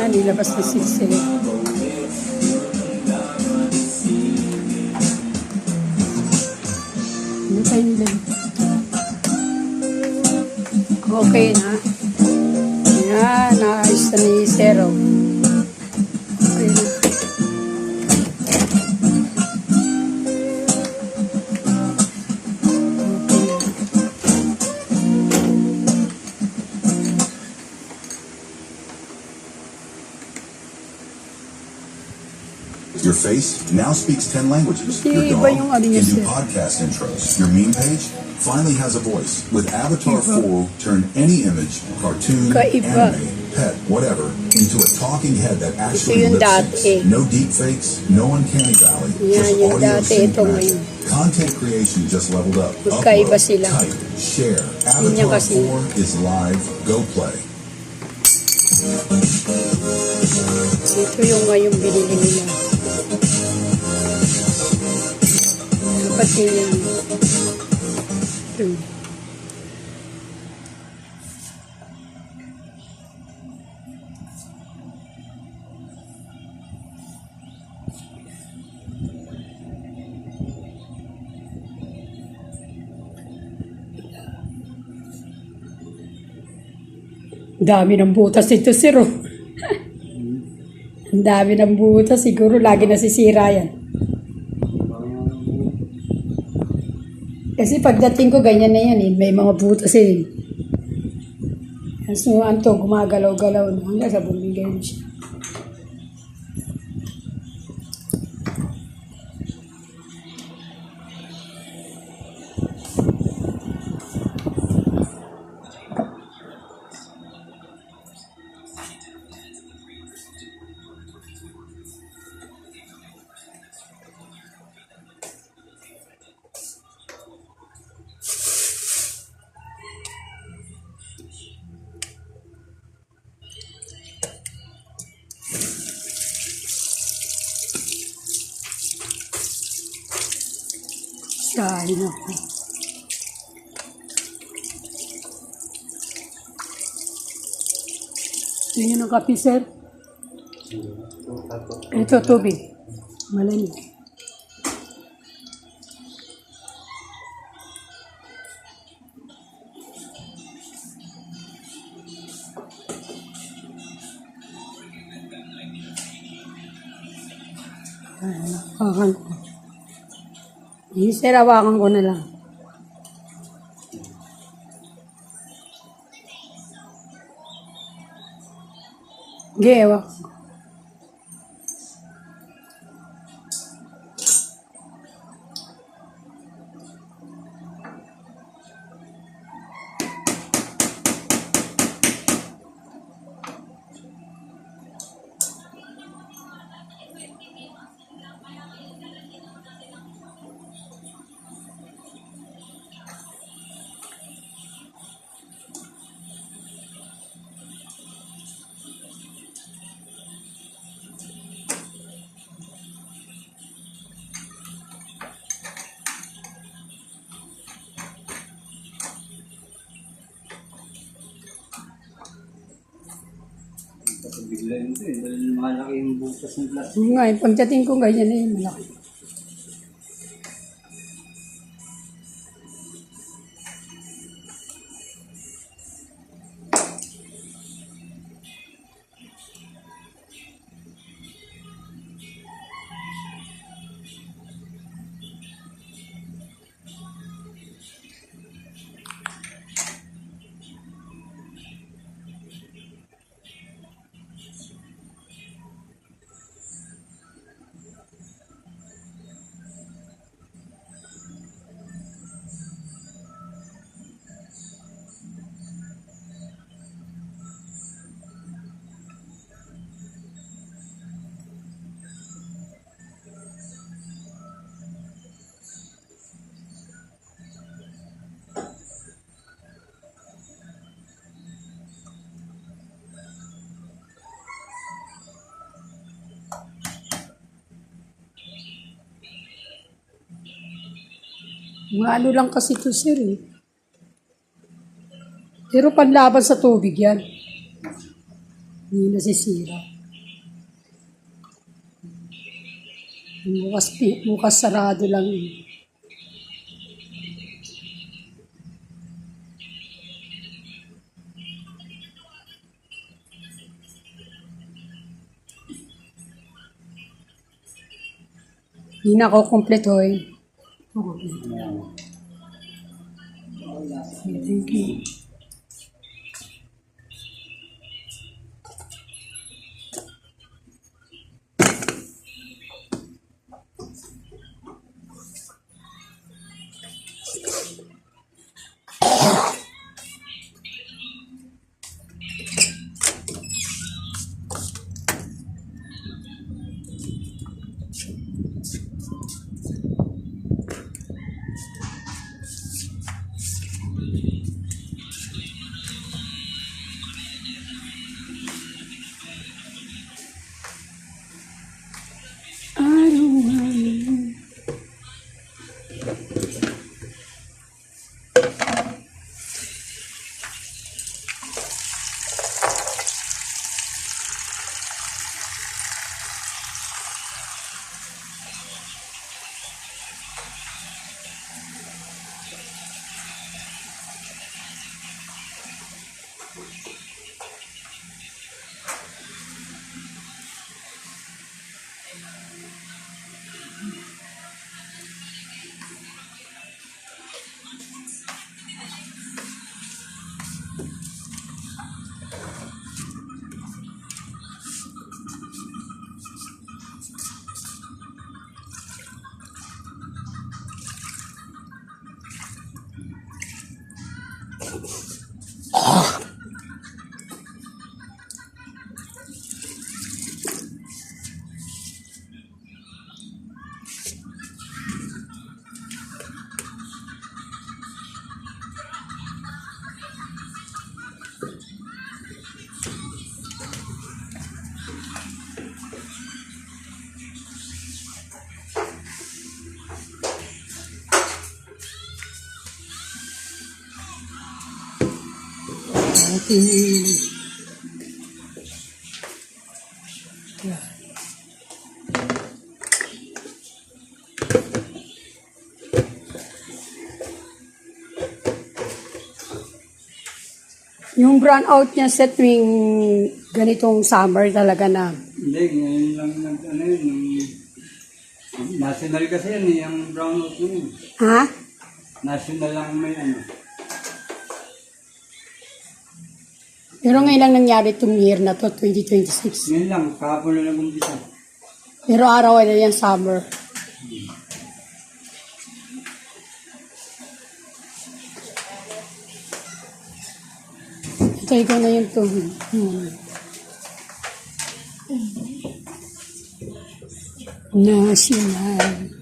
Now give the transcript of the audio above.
Nilabas na sila. Ano tayo nila? Okay na. Ayan, naayos na ni Zero. Okay na. Your face now speaks 10 languages. Your dog can do podcast intros. Your meme page finally has a voice. With Avatar 4, turn any image, cartoon, anime, pet, whatever, into a talking head that actually lip syncs. No deep fakes, no uncanny valley, just audio sync magic. Content creation just leveled up. Upload, type, share. Avatar 4 is live. Go play. Ito yung ngayong binili nila. Kapatid yan. Ito. Dami ng butas ito, Siro. Ang dami ng butas. Siguro lagi nasisira yan. Kasi pagdating ko, ganyan na yan eh. May mga butas eh. So, anto, gumagalaw-galaw na. Hanggang sa bumigay mo siya. Kain ako. Tingin ng kape, sir. Ito, tubig. Malamig. Hawakan ko. Sir, hawakan ko na lang. Hawak ko. Bigla ito eh, dahil malaki yung butas ng plastic. Nga, pagdating ko ganyan na yun, malaki. Mga ano lang kasi ito, sir eh. Pero panlaban sa tubig yan. Hindi nasisira. Bukas sarado lang eh. Hindi na ako kumpleto eh. Okay. Thank you. Araw-araw. Yung brown out niya sa tuwing ganitong summer talaga na. Hindi, ngayon lang ano yun, national kasi yan eh, yung brownout yun. Ha? National lang may ano. Pero ngayon lang nangyari itong year na to, 2026. Ngayon lang, kahapon na nag-umpisa. Pero araw na yan summer. Ito, ikaw na yung tubig. National.